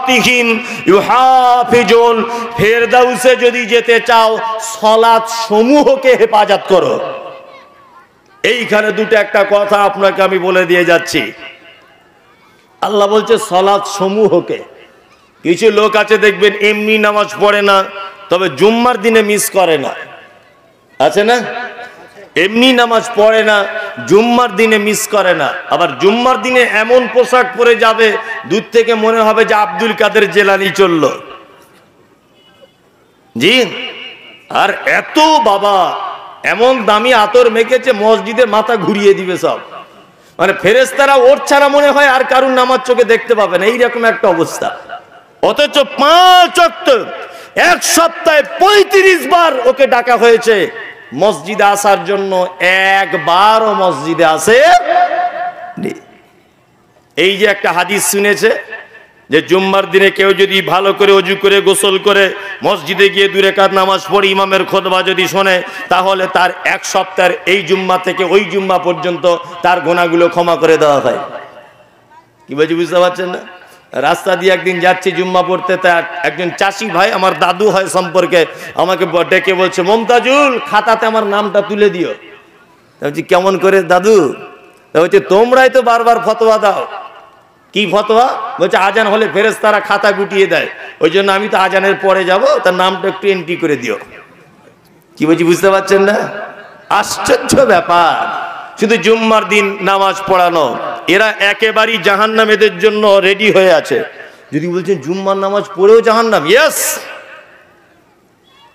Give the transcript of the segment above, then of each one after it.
সালাতিহিম ইউহাফিজুন। ফেরদাউসে যদি যেতে চাও সালাত সমূহকে হেফাজত করো। এইখানে দুটো একটা কথা আপনাকে আমি বলে দিয়ে যাচ্ছি। আল্লাহ বলছে সালাত সমূহকে। কিছু লোক আছে দেখবেন এমনি নামাজ পড়ে না, তবে জুম্মার দিনে মিস করে না, আছে না? এমনি নামাজ পড়ে না, জুম্মার দিনে মিস করে না। আবার জুম্মার দিনে এমন পোশাক পরে যাবে দূর থেকে মনে হবে যে আব্দুল কাদের জেলানি চলল। জি, আর এত বাবা এমন দামি আতর মেখেছে মসজিদে মাথা ঘুরিয়ে দিবে সব। মানে ফেরেশতারা ওর ছাড়া মনে হয় আর কারুর নামাজ চোখে দেখতে পাবে না, এইরকম একটা অবস্থা। অথচ 5 ওয়াক্ত এক সপ্তাহে 35 বার ওকে ডাকা হয়েছে মসজিদে আসার জন্য, একবারও মসজিদে আসে। এই যে একটা হাদিস শুনেছে যে জুম্মার দিনে কেউ যদি ভালো করে ওযু করে গোসল করে মসজিদে গিয়ে 2 রাকাত নামাজ পড়ে ইমামের খুতবা যদি শোনে, তাহলে তার এক সপ্তাহের এই জুম্মা থেকে ওই জুম্মা পর্যন্ত তার গুনাহগুলো ক্ষমা করে দেওয়া হয়। কি বলছি বুঝতে পারছেন না? রাস্তা দিয়ে একদিন যাচ্ছি জুম্মা পড়তে, তার একজন চাষি ভাই, আমার দাদু হয় সম্পর্কে, আমাকে ডেকে বলছে, মমতাজুল খাতাতে আমার নামটা তুলে দিও। বলছি কেমন করে দাদু? বলছে তোমরাই তো বারবার ফতোয়া দাও। কি ফতোয়া? বলছে আজান হলে ফেরেশতারা খাতা গুটিয়ে দেয়, ওই জন্য আমি তো আজানের পরে যাব, তার নামটা একটু এন্ট্রি করে দিও। কি বলছি বুঝতে পারছেন না? আশ্চর্য ব্যাপার। শুধু জুম্মার দিন নামাজ পড়ানো, এরা একেবারেই জাহান্নামীদের জন্য রেডি হয়ে আছে। যদি বলছেন জুম্মার নামাজ পড়েও জাহান্নাম, ইয়েস,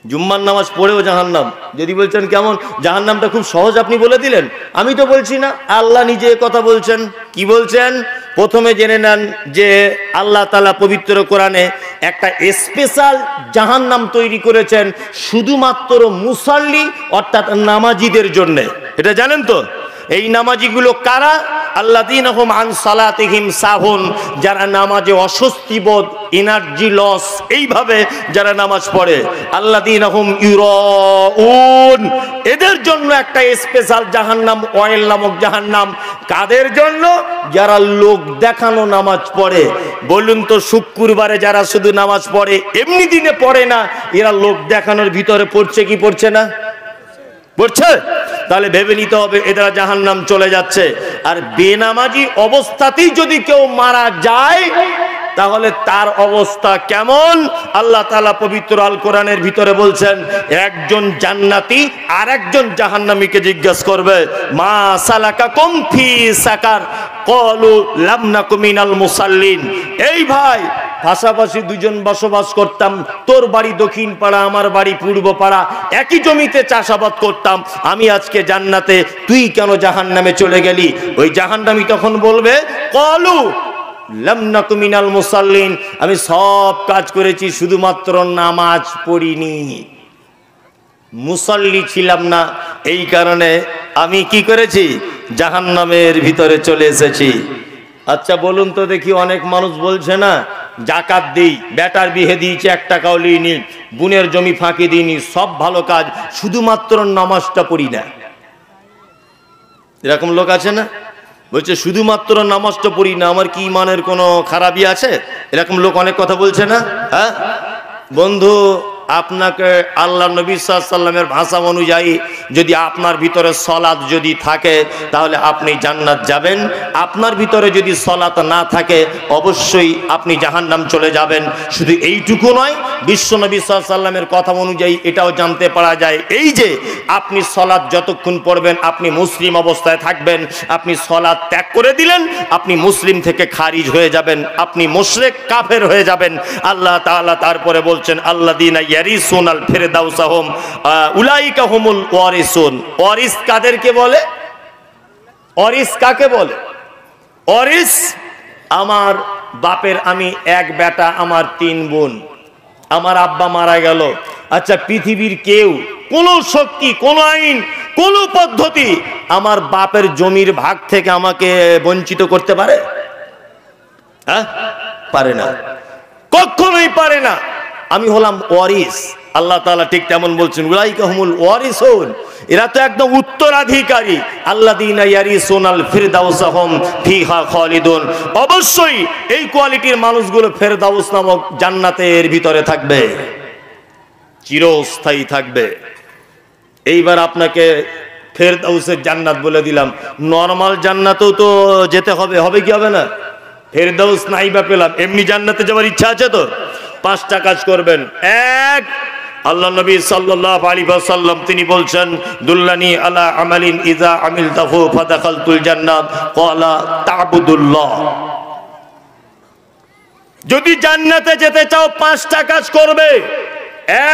জুম্মার নামাজ পড়েও জাহান্নাম। যদি বলছেন কেমন, জাহান্নামটা খুব সহজ আপনি বলে দিলেন। আমি তো বলছি না, আল্লাহ নিজে কথা বলছেন। কি বলছেন? প্রথমে জেনে নেন যে আল্লাহ তাআলা পবিত্র কোরআনে একটা স্পেশাল জাহান্নাম তৈরি করেছেন শুধুমাত্র মুসাল্লি অর্থাৎ নামাজীদের জন্য। এটা জানেন তো? এই নামাজিগুলো কারা? আল্লাযীনা হুম আন সালাতিহিম সাহুন, যারা নামাজে অস্বস্তি বোধ, এনার্জি লস, এইভাবে যারা নামাজ পড়ে। আল্লাযীনা হুম ইউরাউন, এদের জন্য একটা স্পেশাল জাহান্নাম, অয়েল নামক জাহান্নাম। কাদের জন্য? যারা লোক দেখানো নামাজ পড়ে। বলুন তো, শুক্রবারে যারা শুধু নামাজ পড়ে, এমনি দিনে পড়ে না, এরা লোক দেখানোর ভিতরে পড়ছে কি পড়ছে না? পড়ছে। তাহলে ভেবে নিতে হবে এরা জাহান্নাম চলে যাচ্ছে। আর বেনামাজি অবস্থাতেই যদি কেউ মারা যায় তাহলে তার অবস্থা কেমন? আল্লাহ তাআলা পবিত্র আল কোরআনের ভিতরে বলছেন, একজন জান্নাতি আর একজন জাহান্নামীকে জিজ্ঞাসা করবে, মা সালাকাকুম ফি সাকার ক্বালু লাম নাকু মিনাল মুসাল্লিন। এই ভাই, পাশাপাশি দুজন বসবাস করতাম, তোর বাড়ি দক্ষিণ পাড়া, আমার বাড়ি পূর্ব পাড়া, একই জমিতে চাষাবাদ করতাম, আমি আজকে জান্নাতে, তুই কেন জাহান্নামে চলে গেলি? ওই জাহান্নামী তখন বলবে, ক্বালু লাম নাকু মিনাল মুসাল্লিন, আমি সব কাজ করেছি, শুধুমাত্র নামাজ পড়িনি, মুসাল্লি ছিলাম না, এই কারণে আমি কি করেছি? জাহান্নামের ভিতরে চলে এসেছি। আচ্ছা বলুন তো দেখি, অনেক মানুষ বলছে না জাকাত দেই, বেটার বিয়ে দিয়েছি 1 টাকাও লিইনি, বোনের জমি ফাঁকি দিইনি, সব ভালো কাজ, শুধুমাত্র নামাজটা পড়ি না। এরকম লোক আছে না? বলছে শুধুমাত্র নামাজটা পড়ি না, আমার কি ইমানের কোনো খারাপই আছে? এরকম লোক অনেক কথা বলছে না? হ্যাঁ বন্ধু, আপনাকে আল্লাহ নবী সাল্লাল্লাহু আলাইহি ওয়াসাল্লামের ভাষা অনুযায়ী যদি আপনার ভিতরে সালাত যদি থাকে তাহলে আপনি জান্নাত যাবেন। আপনার ভিতরে যদি সালাত না থাকে অবশ্যই আপনি জাহান্নাম চলে যাবেন। শুধু এইটুকু নয়, বিশ্ব নবী সাল্লাল্লাহু আলাইহি ওয়াসাল্লামের কথা অনুযায়ী এটাও জানতে পারা যায়, এই যে আপনি সালাত যতক্ষণ পড়বেন আপনি মুসলিম অবস্থায় থাকবেন, আপনি সালাত ত্যাগ করে দিলেন আপনি মুসলিম থেকে খারিজ হয়ে যাবেন, আপনি মুশরিক কাফের হয়ে যাবেন। আল্লাহ তাআলা তারপরে বলছেন, আল্লাযীনা ইয়ারিসুনাল ফিরদাউসা হুম উলাইকা হুমুল ওয়ারিসুন। ওয়ারিস কাদেরকে বলে? ওয়ারিস কাকে বলে? ওয়ারিস, আমার বাপের আমি এক বেটা, আমার 3 বোন, আমার আব্বা মারা গেল। আচ্ছা, পৃথিবীর কেউ, কোন শক্তি, কোন আইন, কোন পদ্ধতি আমার বাপের জমির ভাগ থেকে আমাকে বঞ্চিত করতে পারে? হ্যাঁ, পারে না, কখনোই পারে না। আমি হলাম ওয়ারিস, আল্লাহ তাআলা ঠিক তেমন বলছেন, উলাইকা হুমুল ওয়ারিসুন, এরা তো একদম উত্তরাধিকারী, আল্লাযীনা ইয়ারিসুনাল ফিরদাউসা হুম ফিহা খালিদুন। অবশ্যই এই কোয়ালিটির মানুষগুলো ফেরদাউস নামক জান্নাতের ভিতরে থাকবে, চিরস্থায়ী থাকবে। এইবার আপনাকে ফেরদাউসের জান্নাত বলে দিলাম, নরমাল জান্নাতেও তো যেতে হবে, হবে কি হবে না? ফেরদাউস নাই বা পেলাম, এমনি জান্নাতে যাওয়ার ইচ্ছা আছে তো 5টা কাজ করবেন। এক, আল্লাহ নবী সাল্লাল্লাহু আলাইহি ওয়াসাল্লাম তিনি বলছেন, দুল্লানি আলা আমালিন ইযা আমিলতাহু ফাদাখালতুল জান্নাত ক্বালা তা'বুদুল্লাহ। যদি জান্নাতে যেতে চাও 5টা কাজ করবে।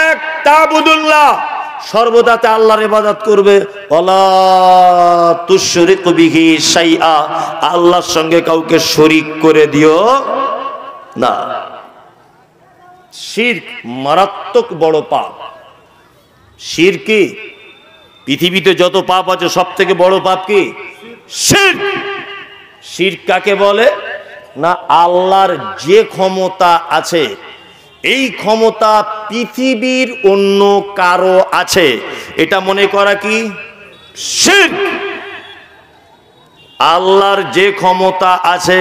এক, তা'বুদুল্লাহ, সর্বদাতে আল্লাহর ইবাদত করবে। ওয়ালা তুশরিকু বিহি শাইআ, আল্লাহর সঙ্গে কাউকে শরীক করে দিও না। শিরক মারাত্মক বড় পাপ। শিরক কি? পৃথিবীতে যত পাপ আছে সব থেকে বড় পাপ কি? শিরক। শিরক কাকে বলে না, আল্লাহর যে ক্ষমতা আছে এই ক্ষমতা পৃথিবীর অন্য কারো আছে এটা মনে করা কি শিরক। আল্লাহর যে ক্ষমতা আছে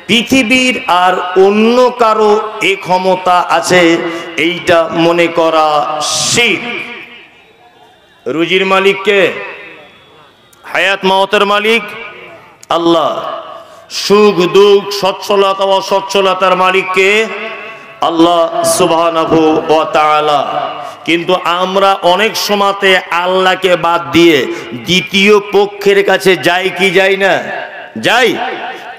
পৃথিবীর আর অন্য কারো এই ক্ষমতা আছে এইটা মনে করা শিরক। রুজির মালিক কে? হায়াত মাওতের মালিক আল্লাহ। সুখ দুঃখ সচ্ছলতা অসচ্ছলতার মালিক কে? আল্লাহ সুবহানাহু ওয়া তাআলা। কিন্তু আমরা অনেক সময়তে আল্লাহকে বাদ দিয়ে দ্বিতীয় পক্ষের কাছে যাই কি যাই না? যাই,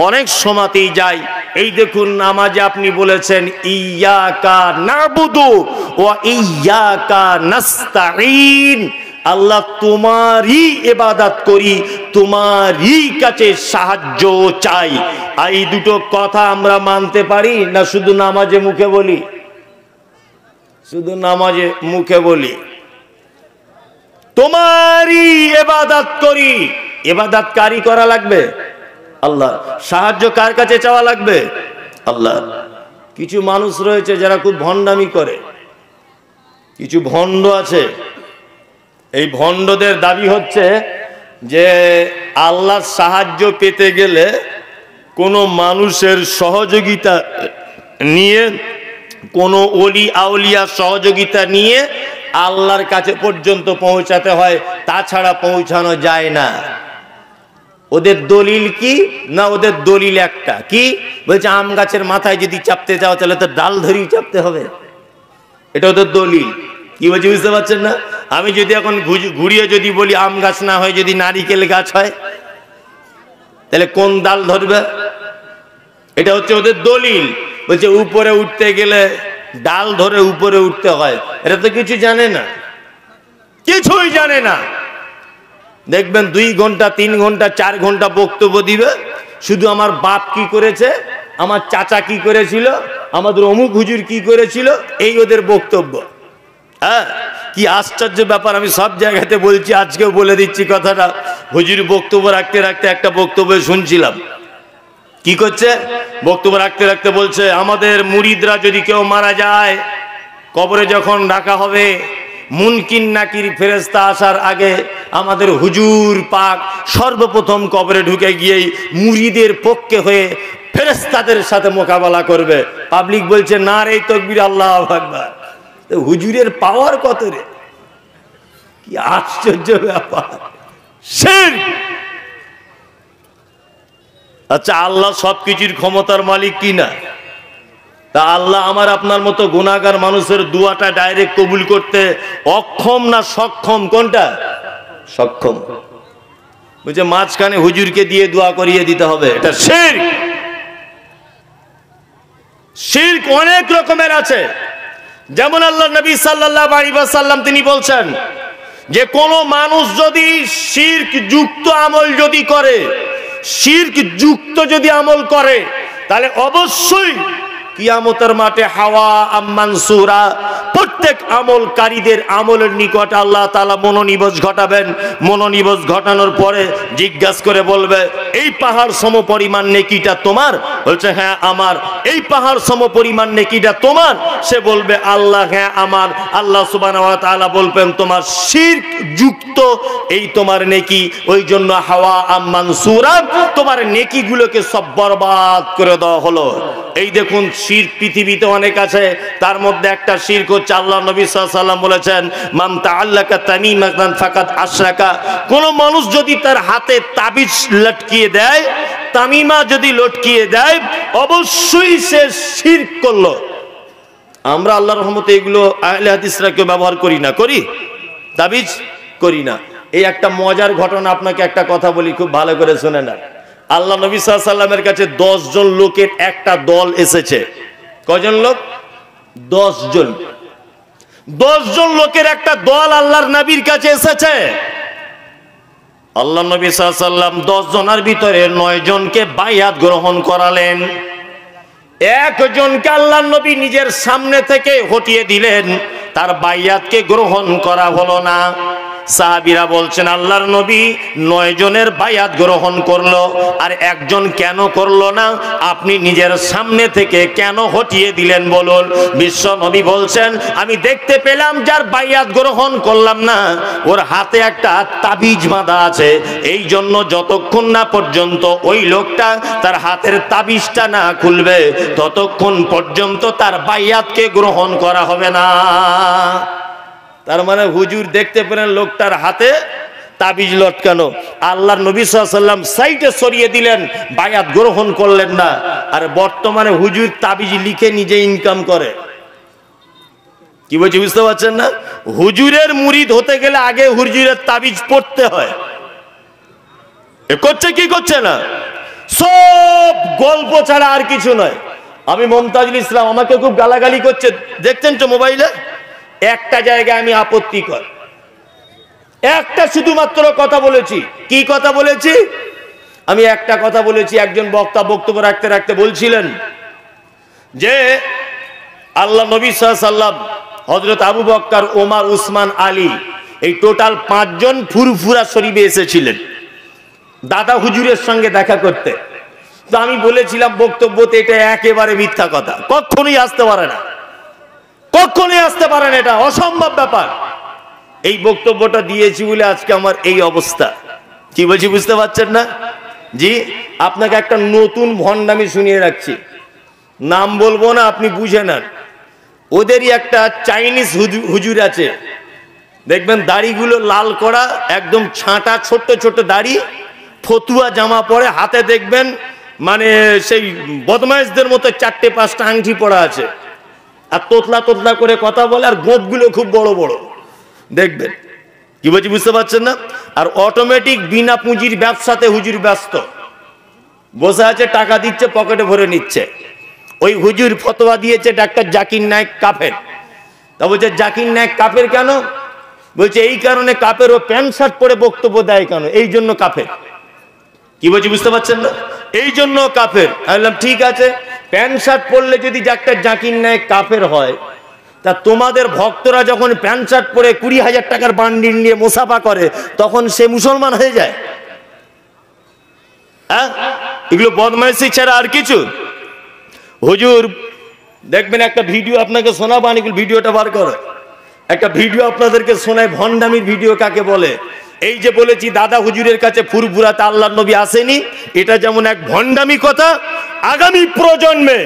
অনেক সময়তেই যাই। এই দেখুন নামাজে আপনি বলেছেন ইয়্যাকা না'বুদু ওয়া ইয়্যাকা নাস্তাঈন, আল্লাহ তোমারই ইবাদত করি, তোমারই কাছে সাহায্য চাই। এই দুটো কথা আমরা মানতে পারি না শুধু নামাজে মুখে বলি? শুধু নামাজে মুখে বলি তোমারই ইবাদত করি। ইবাদত কারি করা লাগবে আল্লাহ। সাহায্য কার কাছে চাওয়া লাগবে? আল্লাহ। কিছু মানুষ রয়েছে যারা খুব ভণ্ডামি করে, কিছু ভণ্ড আছে। এই ভণ্ডদের দাবি হচ্ছে যে আল্লাহর সাহায্য পেতে গেলে কোনো মানুষের সহযোগিতা নিয়ে, কোনো ওলি আউলিয়া সহযোগিতা নিয়ে আল্লাহর কাছে পর্যন্ত পৌঁছাতে হয়, তাছাড়া পৌঁছানো যায় না। ওদের দলিল কি না? ওদের দলিল একটা কি বলছে, আম গাছের মাথায় যদি চাপতে চাও তাহলে তো ডাল ধরেই চাপতে হবে। এটা ওদের দলিল। কি বলছি বুঝতে পারছেন না? আমি যদি এখন ঘুরিয়ে যদি বলি আম গাছ না হয় যদি নারিকেল গাছ হয়, তাহলে কোন ডাল ধরবে? এটা হচ্ছে ওদের দলিল। বলছে উপরে উঠতে গেলে ডাল ধরে উপরে উঠতে হয়। এটা তো কিছু জানে না, কিছুই জানে না। দেখবেন 2 ঘন্টা 3 ঘন্টা 4 ঘন্টা বক্তব্য দিবে, শুধু আমার বাপ কি করেছে, আমার চাচা কি করেছিল, আমাদের অমুক হুজুর কি করেছিল, এই ওদের বক্তব্য। হ্যাঁ, কি আশ্চর্য ব্যাপার। আমি সব জায়গাতে বলছি, আজকেও বলে দিচ্ছি কথাটা। হুজুর বক্তব্য রাখতে রাখতে একটা বক্তব্য শুনছিলাম, কি করছে, বক্তব্য রাখতে রাখতে বলছে আমাদের মুরিদরা যদি কেউ মারা যায়, কবরে যখন রাখা হবে, মুনকির নাকির ফেরেশতা আসার আগে আমাদের হুজুর পাক সর্বপ্রথম কবরে ঢুকে গিয়েই মুরিদের পক্ষে হয়ে ফেরেশতাদের সাথে মোকাবেলা করবে। পাবলিক বলছে নারে তাকবীর, আল্লাহু আকবার। হুজুরের পাওয়ার কত রে! কি আশ্চর্য ব্যাপার। শিরক। আচ্ছা, আল্লাহ সবকিছুর ক্ষমতার মালিক কি না? তা আল্লাহ আমার আপনার মতো গুনাহগার মানুষের দোয়াটা ডাইরেক্ট কবুল করতে অক্ষম না সক্ষম? কোনটা? সক্ষম। বুঝে মাঝখানে হুজুরকে দিয়ে দোয়া করিয়ে দিতে হবে, এটা শিরক। শিরক অনেক রকমের আছে। যেমন আল্লাহ নবী সাল্লাল্লাহু আলাইহি ওয়াসাল্লাম তিনি বলছেন যে কোন মানুষ যদি শিরক যুক্ত আমল যদি করে, শিরক যুক্ত যদি আমল করে, তাহলে অবশ্যই কিয়ামতের মাঠে হাওয়া মানসুরা, প্রত্যেক আমলকারীদের আমলের নিকট আল্লাহ তাআলা মনোনিবেশ ঘটাবেন। মনোনিবেশ ঘটানোর পরে জিজ্ঞাসা করে বলবে, এই পাহাড় সমপরিমাণ নেকিটা তোমার? বলছে হ্যাঁ আমার। এই পাহাড় সমপরিমাণ নেকিটা তোমার? সে বলবে আল্লাহ হ্যাঁ আমার। আল্লাহ সুবহানাহু ওয়া তাআলা বলবেন তোমার শিরক যুক্ত এই তোমার নেকি, ওই জন্য হাওয়া মানসুরা, তোমার নেকিগুলোকে সব বরবাদ করে দেওয়া হলো। এই দেখুন শিরক পৃথিবীতে অনেক আছে, তার মধ্যে একটা শিরক হচ্ছে আল্লাহ নবী সাল্লাল্লাহু আলাইহি ওয়াসাল্লাম বলেছেন মান তাআল্লাকা তামিমাতান ফাকাত আশরাকা। কোন মানুষ যদি তার হাতে তাবিজ লটকিয়ে দেয়, তামিমা যদি লটকিয়ে দেয়, অবশ্যই সে শিরক করলো। আমরা আল্লাহর রহমতে এগুলো আহলে হাদিসরা কেউ ব্যবহার করি না, করি? তাবিজ করি না। এই একটা মজার ঘটনা আপনাকে একটা কথা বলি, খুব ভালো করে শুনে না। আল্লাহ নবী সাল্লাল্লাহু আলাইহি ওয়াসাল্লামের কাছে 10 জন লোকের একটা দল এসেছে। কয়জন লোক? 10 জন। 10 জন লোকের একটা দল আল্লাহর নবীর কাছে এসেছে। আল্লাহ নবী সাল্লাল্লাহু আলাইহি ওয়াসাল্লাম 10 জনের ভিতরে 9 জনকে বায়াত গ্রহণ করালেন। একজনকে আল্লাহর নবী নিজের সামনে থেকে হটিয়ে দিলেন, তার বায়াতকে গ্রহণ করা হলো না। সাহাবীরা বলছেন আল্লাহর নবী 9 জনের বায়াত গ্রহণ করলো, আর একজন কেন করলো না? আপনি নিজের সামনে থেকে কেন হটিয়ে দিলেন বলুন? বিশ্ব নবী বলছেন আমি দেখতে পেলাম যার বায়াত গ্রহণ করলাম না, ওর হাতে একটা তাবিজ বাঁধা আছে। এই জন্য যতক্ষণ না পর্যন্ত ওই লোকটা তার হাতের তাবিজটা না খুলবে, ততক্ষণ পর্যন্ত তার বায়াতকে গ্রহণ করা হবে না। তার মানে হুজুর দেখতে পেলেন লোকটার হাতে তাবিজ লটকানো, আল্লাহর নবী সাল্লাল্লাহু আলাইহি ওয়াসাল্লাম সাইডে সরিয়ে দিলেন, বায়াত গ্রহণ করলেন না। আর বর্তমানে হুজুর তাবিজ লিখে নিজে ইনকাম করে। কি বলছি বুঝতে পারছেন না? হুজুরের মুরিদ হতে গেলে আগে হুজুরের তাবিজ পড়তে হয়। এ করছে কি করছে না? সব গল্প ছাড়া আর কিছু নয়। আমি মমতাজুল ইসলাম, আমাকে খুব গালাগালি করছে, দেখছেন তো মোবাইলে। একটা জায়গায় আমি আপত্তিকর একটা শুধুমাত্র কথা বলেছি। কি কথা বলেছি? আমি একটা কথা বলেছি, একজন বক্তা বক্তব্য রাখতে রাখতে বলছিলেন যে আল্লাহ নবী সাল্লাল্লাহু আলাইহি ওয়াসাল্লাম, হযরত আবু বকর, ওমর, উসমান, আলী, এই টোটাল 5 জন ফুরফুরা শরীফে এসেছিলেন দাদা হুজুরের সঙ্গে দেখা করতে। তো আমি বলেছিলাম বক্তব্যতে এটা একেবারে মিথ্যা কথা, কখনোই আসতে পারে না, কখনোই আসতে পারে না, এটা অসম্ভব ব্যাপার। এই বক্তব্যটা দিয়েছি বলে আজকে আমার এই অবস্থা। কি বলছি বুঝতে পারছেন না? জি, আপনাকে একটা নতুন ভণ্ডামি শুনিয়ে রাখছি, নাম বলবো না, আপনি বুঝে নেন। ওদেরই একটা চাইনিজ হুজুর আছে, দেখবেন দাড়িগুলো লাল করা, একদম ছাঁটা, ছোট্ট ছোট্ট দাড়ি, ফতুয়া জামা পরে, হাতে দেখবেন মানে সেই বদমাইশদের মতো 4-5টা আংটি পড়া আছে, আর তোতলা তোতলা করে কথা বলে, আর গোঁপগুলো খুব বড় বড় দেখবেন। কি বলছি বুঝতে পারছেন না? আর অটোমেটিক বিনা পুঁজির ব্যবসাতে হুজুর ব্যস্ত, বসে আছে, টাকা দিচ্ছে, পকেটে ভরে নিচ্ছে। ওই হুজুর ফতোয়া দিয়েছে ডাক্তার জাকির নায়েক কাফের। তা বলছে জাকির নায়েক কাফের কেন? বলছে এই কারণে কাফের, ও প্যান্ট শার্ট পরে বক্তব্য দেয় কেন, এই জন্য কাফের। কি বলছি বুঝতে পারছেন না? এই জন্য কাফের। আমি বললাম ঠিক আছে, প্যান্ট শার্ট পরলে যদি ডাক্তার জাকির নায়েক কাফের হয়, তা তোমাদের ভক্তরা যখন প্যান্ট শার্ট পরে 20,000 টাকার বান্ডিল নিয়ে মুসাফা করে, তখন সে মুসলমান হয়ে যায়? হ্যাঁ, এগুলো বদমাইশি ছাড়া আর কিছু? হুজুর দেখবেন একটা ভিডিও আপনাকে শোনাবো, এগুলো ভিডিওটা বার করো, একটা ভিডিও আপনাদেরকে শোনায়, ভণ্ডামির ভিডিও কাকে বলে। এই যে বলেছি দাদা হুজুরের কাছে ফুরফুরাতে আল্লাহর নবী আসেনি, এটা যেমন এক ভণ্ডামি কথা। আগামী প্রজন্মে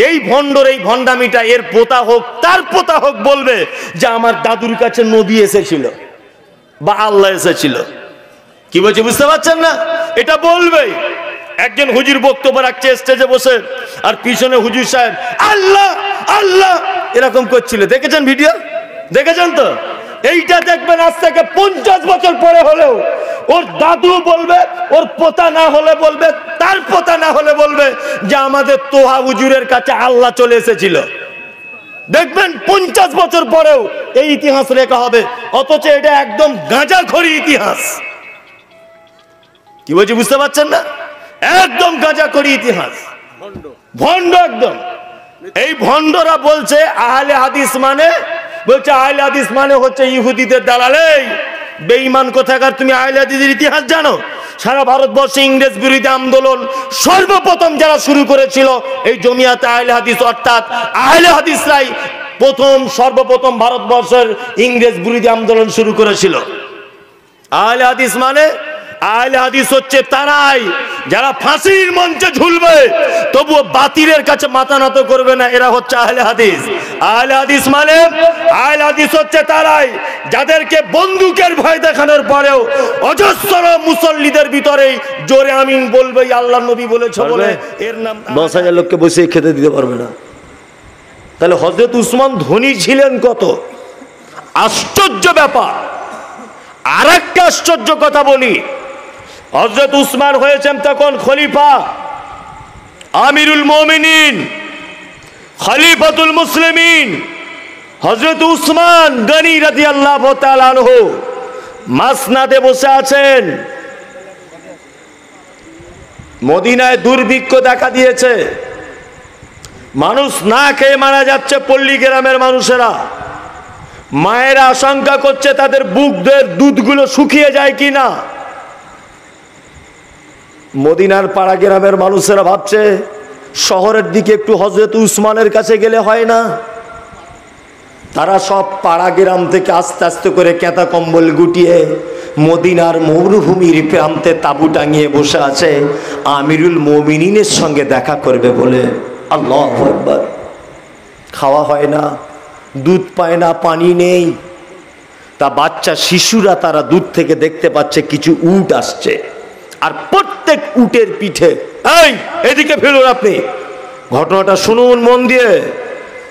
এই ভণ্ডর এই ভণ্ডামিটা, এর পোতা হোক তার পোতা হোক, বলবে যে আমার দাদুর কাছে নবী এসেছিল বা আল্লাহ এসেছিল। কি বলছি বুঝতে পারছেন না? এটা বলবেই। একজন হুজুর বক্তব্য রাখছে স্টেজে বসে, আর পিছনে হুজুর সাহেব আল্লাহ আল্লাহ এরকম করছিল, দেখেছেন ভিডিও? দেখেছেন তো? এইটা দেখবেন আজ থেকে 50 বছর পরে হলেও ওর দাদু বলবে, ওর পোতা না হলে বলবে, তার পোতা না হলে বলবে যে আমাদের তোহা হুজুরের কাছে আল্লাহ চলে এসেছিল। দেখবেন 50 বছর পরেও এই ইতিহাস লেখা হবে, অথচ এটা একদম গাঁজাখড়ি ইতিহাস। কি বলছি বুঝতে পারছেন না? একদম গাঁজাখড়ি ইতিহাস, ভণ্ড একদম। এই ভণ্ডরা বলছে আহলে হাদিস মানে, বলছে আহলে হাদিস মানে হচ্ছে ইহুদিদের দালালে। বেঈমান কোথাকার, তুমি আহলে হাদিসের ইতিহাস জানো? সারা ভারতবর্ষে ইংরেজ বিরোধী আন্দোলন সর্বপ্রথম যারা শুরু করেছিল এই জমিয়াতে আহলে হাদিস, অর্থাৎ আহলে হাদিসরাই সর্বপ্রথম ভারতবর্ষের ইংরেজ বিরোধী আন্দোলন শুরু করেছিল। আহলে হাদিস মানে, আহলে হাদিস হচ্ছে তারাই যারা ফাঁসির মঞ্চে ঝুলবে তবুও বাতিলের কাছে মাথা নত করবে না, এরা হচ্ছে আহলে হাদিস। আহলে হাদিস মানে, আহলে হাদিস হচ্ছে তারাই যাদেরকে বন্দুকের ভয় দেখানোর পরেও অজস্র মুসল্লিদের ভিতরেই জোরে আমিন বলবে আল্লাহর নবী বলেছে বলে এর নাম 10,000 লোককে বসে খেতে দিতে পারবে না। তাহলে হযরত উসমান ধনী ছিলেন কত? আশ্চর্য ব্যাপার। আর একটা আশ্চর্য কথা বলি, হযরত উসমান হয়েছেন তখন খলিফা, আমিরুল মুমিনিন, খলিফাতুল মুসলিমিন। হযরত উসমান গনি রাদিয়াল্লাহু তাআলা আনহু মাসনাদে বসে আছেন। মদিনায় দুর্ভিক্ষ দেখা দিয়েছে, মানুষ না খেয়ে মারা যাচ্ছে, পল্লী গ্রামের মানুষেরা। মায়েরা আশঙ্কা করছে তাদের বুকের দুধগুলো শুকিয়ে যায় কিনা। মদিনার পাড়া গ্রামের মানুষেরা ভাবছে শহরের দিকে একটু হযরত উসমানের কাছে গেলে হয় না। তারা সব পাড়া গ্রাম থেকে আস্তে আস্তে করে কেতা কম্বল গুটিয়ে মদিনার মরুভূমির প্রান্তে তাঁবু টাঙিয়ে বসে আছে আমিরুল মুমিনিনের সঙ্গে দেখা করবে বলে। আল্লাহু আকবার। খাওয়া হয় না, দুধ পায় না, পানি নেই। তা বাচ্চা শিশুরা তারা দূর থেকে দেখতে পাচ্ছে কিছু উট আসছে, আর প্রত্যেক উটের পিঠে, এই এদিকে ফেলুন আপনি, ঘটনাটা শুনুন মন দিয়ে।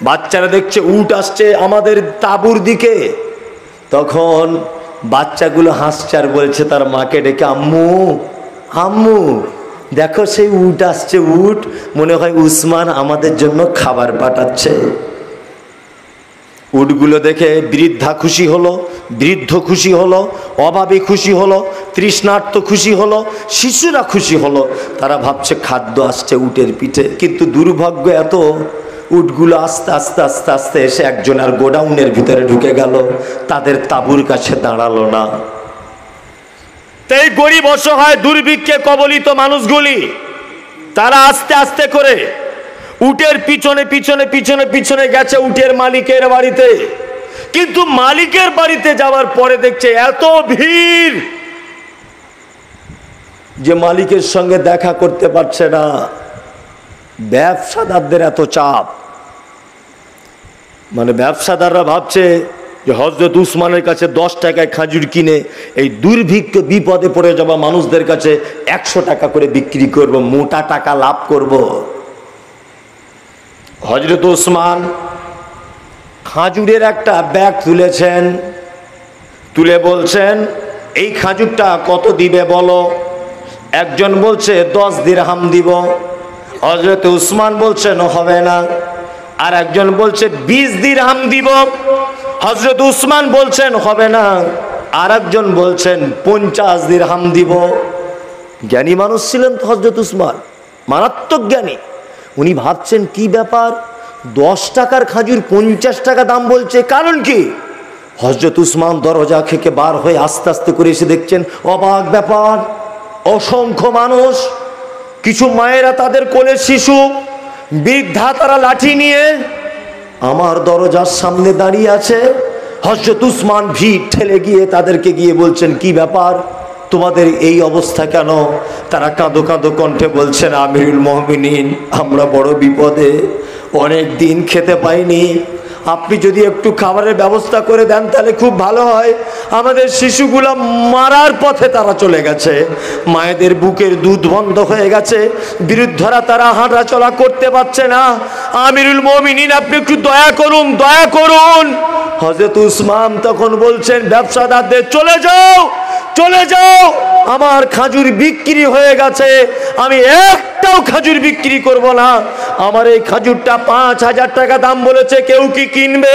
বাচ্চারা দেখছে উট আসছে আমাদের তাঁবুর দিকে। তখন বাচ্চাগুলো হাসছে আর বলছে তার মাকে ডেকে, আম্মু আম্মু দেখো সেই উট আসছে, উট মনে হয় উসমান আমাদের জন্য খাবার পাঠাচ্ছে। উটগুলো দেখে বৃদ্ধা খুশি হলো, বৃদ্ধ খুশি হলো, অভাবী খুশি হলো, তৃষ্ণার্ত খুশি হলো, শিশুরা খুশি হলো। তারা ভাবছে খাদ্য আসছে উটের পিঠে। কিন্তু দুর্ভাগ্য এত, উটগুলো আস্তে আস্তে আস্তে আস্তে এসে একজনের গোডাউনের ভিতরে ঢুকে গেল, তাদের তাঁবুর কাছে দাঁড়ালো না। তাই গরিব অসহায় দুর্ভিক্ষে কবলিত মানুষগুলি তারা আস্তে আস্তে করে উটের পিছনে পিছনে পিছনে পিছনে গেছে উটের মালিকের বাড়িতে। কিন্তু মালিকের বাড়িতে যাওয়ার পরে দেখছে এত ভিড় যে মালিকের সঙ্গে দেখা করতে পারছে না। ব্যবসাদারদের এত চাপ, মানে ব্যবসাদাররা ভাবছে যে হযরত উসমানের কাছে 10 টাকায় খাজুর কিনে এই দুর্ভিক্ষ বিপদে পড়ে যাওয়া মানুষদের কাছে 100 টাকা করে বিক্রি করব, মোটা টাকা লাভ করব। হযরত উসমান খাজুরের একটা ব্যাগ তুলেছেন, তুলে বলছেন এই খাজুরটা কত দিবে বলো। একজন বলছে 10 দিরহাম দিব। হযরত উসমান বলছেন হবে না। আর একজন বলছে 20 দিরহাম দিব। হযরত উসমান বলছেন হবে না। আর একজন বলছেন 50 দিরহাম দিব। জ্ঞানী মানুষ ছিলেন তো হযরত উসমান, মারাত্মক জ্ঞানী। উনি ভাবছেন কি ব্যাপার, 10 টাকার খাজুর 50 টাকা দাম বলছে, কারণ কি? হযরত উসমান দরজা থেকে বার হয়ে আস্তে আস্তে করে এসে দেখছেন অবাক ব্যাপার, অসংখ্য মানুষ, কিছু মায়েরা তাদের কোলে শিশু, বৃদ্ধা তারা লাঠি নিয়ে আমার দরজার সামনে দাঁড়িয়ে আছে। হযরত উসমান ভিড় ঠেলে গিয়ে তাদেরকে গিয়ে বলছেন কি ব্যাপার, তোমাদের এই অবস্থা কেন? তারা কাঁদো কাঁদো কণ্ঠে বলছেন আমিরুল মুমিনিন, আমরা বড় বিপদে, অনেক দিন খেতে পাইনি, আপনি যদি একটু খাবারের ব্যবস্থা করে দেন তাহলে খুব ভালো হয়। আমাদের শিশুগুলো মারার পথে তারা চলে গেছে, মায়েদের বুকের দুধ বন্ধ হয়ে গেছে, বৃদ্ধরা তারা হাঁটা চলা করতে পারছে না। আমিরুল মুমিনিন আপনি একটু দয়া করুন, দয়া করুন। হযরত উসমান তখন বলছেন ব্যবসাদারদের চলে যাও, চলে যাও, আমার খাজুর বিক্রি হয়ে গেছে, আমি একটাও খাজুর বিক্রি করব না। আমার এই খাজুরটা 5000 টাকা দাম বলেছে, কেউ কি কিনবে?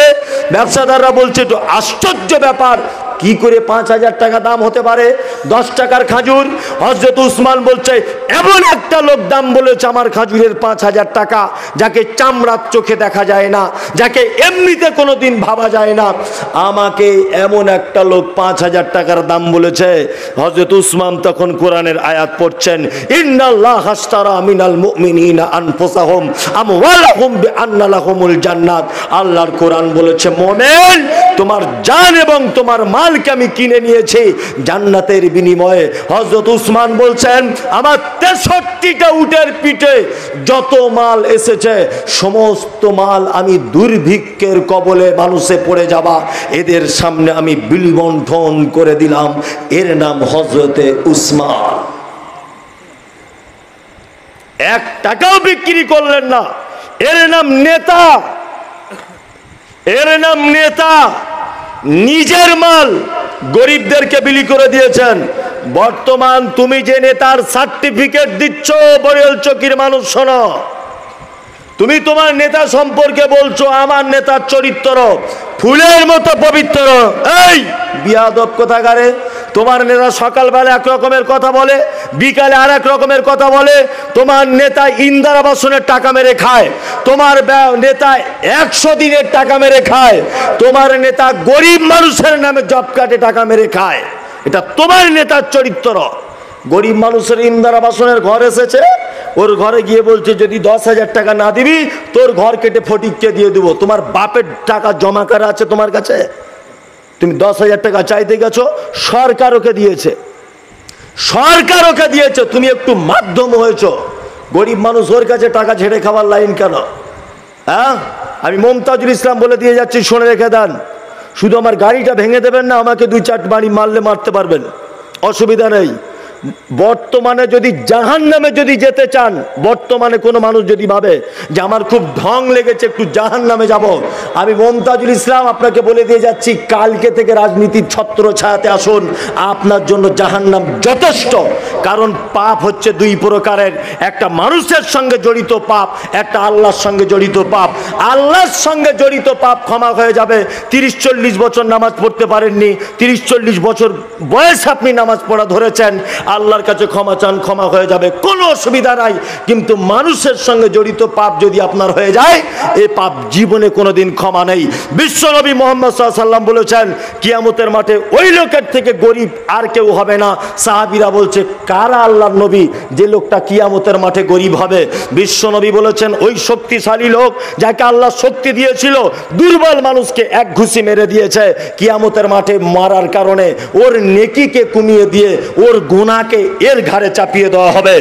ব্যবসাদাররা বলছে তো আশ্চর্য ব্যাপার, কি করে 5000 টাকা দাম হতে পারে? 10 টাকার খাজুর। হযরত উসমান বলছে এমন একটা লোক দাম বলেছে আমার খাজুরের 5000 টাকা, যাকে চামড়ার চোখে দেখা যায় না, যাকে এমনিতে কোনোদিন ভাবা যায় না, আমাকে এমন একটা লোক 5000 টাকার দাম বলেছে। হযরত উসমান তখন কোরআনের আয়াত পড়ছেন, ইন্নাল্লাহা আশতারা মিনাল মুমিনিনা আনফুসাহুম আমওয়ালাহুম বিআন্না লাহুমুল জান্নাত। আল্লাহর কোরআন বলেছে, মুমিন তোমার জান এবং তোমার মালকে আমি কিনে নিয়েছি জান্নাতের বিনিময়ে। হযরত উসমান বলছেন, আমার 63টা উটের পিঠে যত মাল এসেছে সমস্ত মাল আমি দুর্ভিক্ষের কবলে মানুষে পড়ে যাবা এদের সামনে আমি বিলিবণ্ঠন করে দিলাম। এর নাম হযরতে উসমান। 1 টাকাও বিক্রি করলেন না। এর নাম নেতা, এর নাম নেতা। নিজের মাল গরিবদেরকে বিলি করে দিয়েছেন। বর্তমান তুমি যে নেতার সার্টিফিকেট দিচ্ছ, বরেল চকির মানুষ শোনো, তুমি তোমার নেতা সম্পর্কে বলছো আমার নেতার চরিত্র ফুলের মতো পবিত্র। এই বিয়াদব কোথাকারে, তোমার নেতা সকালবেলা এক রকমের কথা বলে, বিকালে আর এক রকমের কথা বলে। তোমার নেতা ইন্দিরা আবাসনের টাকা মেরে খায়, তোমার নেতা 100 দিনের টাকা মেরে খায়, তোমার নেতা গরিব মানুষের নামে জব কার্ডে টাকা মেরে খায়। এটা তোমার নেতার চরিত্র। গরিব মানুষের ইন্দিরা আবাসনের ঘর এসেছে, ওর ঘরে গিয়ে বলছে যদি 10,000 টাকা না দিবি তোর ঘর কেটে ফটিককে দিয়ে দেবো। তোমার বাপের টাকা জমা করা আছে তোমার কাছে, তুমি 10,000 টাকা চাইতে গেছো, সরকার ওকে দিয়েছে, সরকার ওকে দিয়েছে, তুমি একটু মাধ্যম হয়েছো। গরিব মানুষ ওর কাছে টাকা ঝেড়ে খাওয়ার লাইন কেন? হ্যাঁ, আমি মমতাজুল ইসলাম বলে দিয়ে যাচ্ছি, শুনে রেখে দেন। শুধু আমার গাড়িটা ভেঙে দেবেন না, আমাকে 2-4 বাড়ি মারলে মারতে পারবেন, অসুবিধা নেই। বর্তমানে যদি জাহান্নামে যদি যেতে চান, বর্তমানে কোনো মানুষ যদি ভাবে যে আমার খুব ঢং লেগেছে একটু জাহান্নামে যাব, আমি মমতাজুল ইসলাম আপনাকে বলে দিয়ে যাচ্ছি, কালকে থেকে রাজনীতির ছত্র ছায়াতে আসুন, আপনার জন্য জাহান্নাম যথেষ্ট। কারণ পাপ হচ্ছে 2 প্রকারের, একটা মানুষের সঙ্গে জড়িত পাপ, একটা আল্লাহর সঙ্গে জড়িত পাপ। আল্লাহর সঙ্গে জড়িত পাপ ক্ষমা হয়ে যাবে। 30-40 বছর নামাজ পড়তে পারেননি, 30-40 বছর বয়সে আপনি নামাজ পড়া ধরেছেন, আল্লাহর কাছে ক্ষমা চান, ক্ষমা হয়ে যাবে, কোনো অসুবিধা নাই। কিন্তু মানুষের সঙ্গে জড়িত পাপ যদি আপনার হয়ে যায়, এই পাপ জীবনে কোনোদিন ক্ষমা নেই। বিশ্বনবী মুহাম্মদ সাল্লাল্লাহু আলাইহি ওয়াসাল্লাম বলেছেন, কিয়ামতের মাঠে ওই লোকের থেকে গরিব আর কেউ হবে না। সাহাবীরা বলছে, কারা আল্লাহর নবী যে লোকটা কিয়ামতের মাঠে গরিব হবে? বিশ্বনবী বলেছেন, ওই শক্তিশালী লোক যাকে আল্লাহ শক্তি দিয়েছিল, দুর্বল মানুষকে এক ঘুষি মেরে দিয়েছে, কিয়ামতের মাঠে মারার কারণে ওর নেকিকে কমিয়ে দিয়ে ওর গুনাহকে এর ঘাড়ে চাপিয়ে দেওয়া হবে।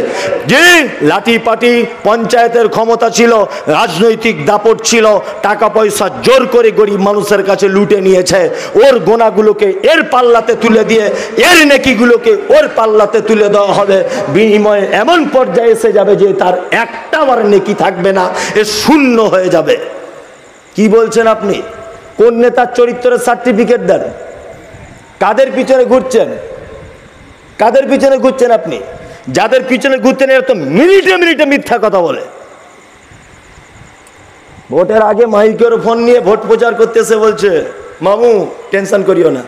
যে লাঠি পাটি পঞ্চায়েতের ক্ষমতা ছিল, রাজনৈতিক দাপট ছিল, টাকা পয়সা জোর করে গরিব মানুষের কাছে লুটে নিয়েছে, ওর গোনাগুলোকে এর পাল্লাতে তুলে দিয়ে এর নেকিগুলোকে ওর পাল্লাতে তুলে দেওয়া হবে। বিনিময়ে এমন পর্যায়ে এসে যাবে যে তার একটা বার নেকি থাকবে না, এ শূন্য হয়ে যাবে। কি বলছেন আপনি? কোন নেতার চরিত্রের সার্টিফিকেট দেন? কাদের পিছনে ঘুরছেন? কাদের পিছনে ঘুরছেন আপনি? যাদের পিছনে ঘুরতেন এরা তো মিনিটে মিনিটে মিথ্যা কথা বলে। ভোটের আগে মাইকের ফোন নিয়ে ভোট প্রচার করতেছে, বলছে মামু টেনশন করিও না,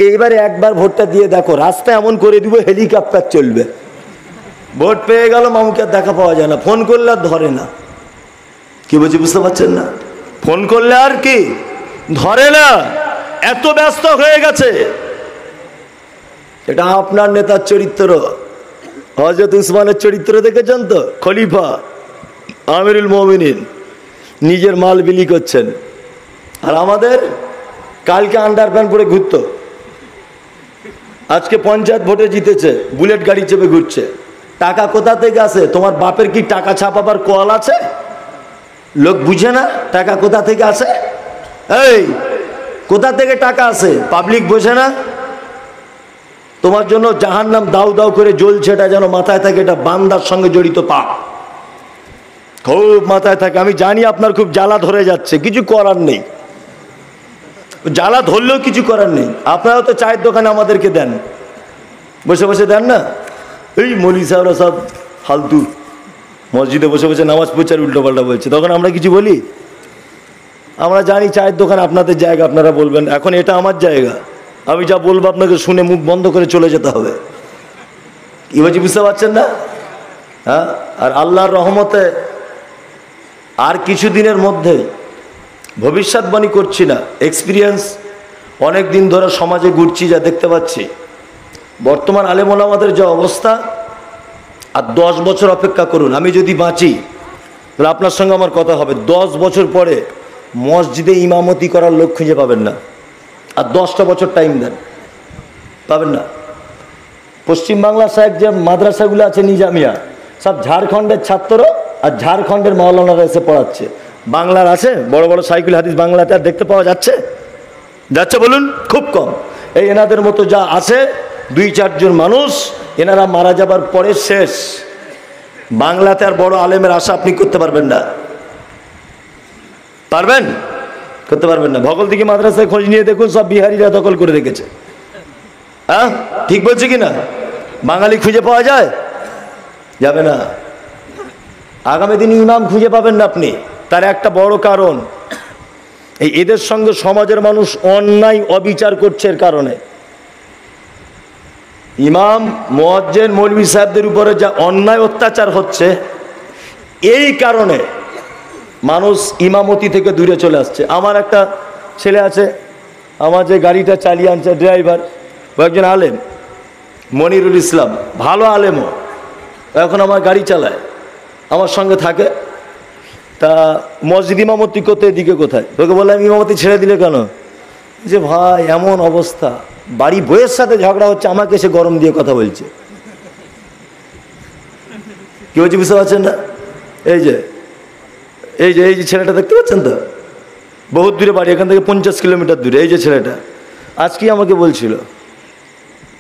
এইবারে একবার ভোটটা দিয়ে দেখো, রাস্তা এমন করে দিব হেলিকপ্টার চলবে। ভোট পেয়ে গেল, মামুকে আর দেখা পাওয়া যায় না, ফোন করলে আর ধরে না। কি বলছি বুঝতে পারছেন না? ফোন করলে আর কি ধরে না, এত ব্যস্ত হয়ে গেছে। এটা আপনার নেতার চরিত্র। হযরত উসমানের চরিত্র দেখেছেন তো? খলিফা আমিরুল মুমিনিন, নিজের মাল বিলি করছেন। আর আমাদের কালকে আন্ডারপ্যান্ট পরে ঘুরতো, আজকে পঞ্চায়েত ভোটে জিতেছে, বুলেট গাড়ি চেপে ঘুরছে। টাকা কোথা থেকে আসে? তোমার বাপের কি টাকা ছাপাবার কল আছে? লোক বুঝে না টাকা কোথা থেকে আসে। এই কোথা থেকে টাকা আসে পাবলিক বোঝে না। তোমার জন্য জাহান্নাম দাউ দাউ করে জ্বলছে, এটা যেন মাথায় থাকে, এটা বান্দার সঙ্গে জড়িত পাপ, খুব মাথায় থাকে। আমি জানি আপনার খুব জ্বালা ধরে যাচ্ছে, কিছু করার নেই, জ্বালা ধরলেও কিছু করার নেই। আপনারা তো চায়ের দোকানে আমাদেরকে দেন, বসে বসে দেন না। এই মৌলী সাহেবরা সব ফালতু মসজিদে বসে বসে নামাজ পড়ছে আর উল্টো পাল্টা বলছে, তখন আমরা কিছু বলি? আমরা জানি চায়ের দোকান আপনাদের জায়গা, আপনারা বলবেন এখন এটা আমার জায়গা, আমি যা বলবো আপনাকে শুনে মুখ বন্ধ করে চলে যেতে হবে। কি বলছি বুঝতে পারছেন না? হ্যাঁ, আর আল্লাহর রহমতে আর কিছুদিনের মধ্যে, ভবিষ্যৎবাণী করছি না, এক্সপিরিয়েন্স অনেক দিন ধরে সমাজে ঘুরছি, যা দেখতে পাচ্ছি বর্তমান আলেম ওলামাদের যে অবস্থা, আর 10 বছর অপেক্ষা করুন, আমি যদি বাঁচি তাহলে আপনার সঙ্গে আমার কথা হবে, 10 বছর পরে মসজিদে ইমামতি করার লোক খুঁজে পাবেন না। আর 10টা বছর টাইম দেন, পাবেন না। পশ্চিমবাংলার সাহেব যে মাদ্রাসাগুলো আছে নিজামিয়া, সব ঝাড়খণ্ডের ছাত্র আর ঝাড়খণ্ডের মাওলানারা এসে পড়াচ্ছে। বাংলার আছে বড় বড় সাইকুল হাদিস বাংলাতে আর দেখতে পাওয়া যাচ্ছে? যাচ্ছে বলুন? খুব কম। এই এনাদের মতো যা আছে 2-4 জন মানুষ, এনারা মারা যাবার পরে শেষ। বাংলাতে আর বড় আলেমের আশা আপনি করতে পারবেন না। পারবেন? করতে পারবেন না। ভগলদিঘি মাদ্রাসায় খোঁজ নিয়ে দেখুন, সব বিহারিরা দখল করে রেখেছে। হ্যাঁ, ঠিক বলছে কিনা? বাঙালি খুঁজে পাওয়া যায়? যাবে না। আগামী দিনে ইমাম খুঁজে পাবেন না আপনি। তার একটা বড় কারণ, এদের সঙ্গে সমাজের মানুষ অন্যায় অবিচার করছে। এর কারণে ইমাম, মুয়াজ্জিন, মৌলভী সাহেবদের উপরে যা অন্যায় অত্যাচার হচ্ছে, এই কারণে মানুষ ইমামতি থেকে দূরে চলে আসছে। আমার একটা ছেলে আছে, আমার যে গাড়িটা চালিয়ে আনছে ড্রাইভার, ও একজন আলেম, মনিরুল ইসলাম, ভালো আলেমও, এখন আমার গাড়ি চালায়, আমার সঙ্গে থাকে। তা মসজিদ ইমামতি করতে এদিকে কোথায়? তোকে বললাম ইমামতি ছেড়ে দিলে কেন? যে ভাই এমন অবস্থা, বাড়ি বইয়ের সাথে ঝগড়া হচ্ছে, আমাকে এসে গরম দিয়ে কথা বলছে। কি বলছি বুঝতে পারছেন না? এই যে এই যে এই যে ছেলেটা দেখতে পাচ্ছেন তো, বহুত দূরে বাড়ি, এখান থেকে 50 কিলোমিটার দূরে। এই যে ছেলেটা আজকে আমাকে বলছিল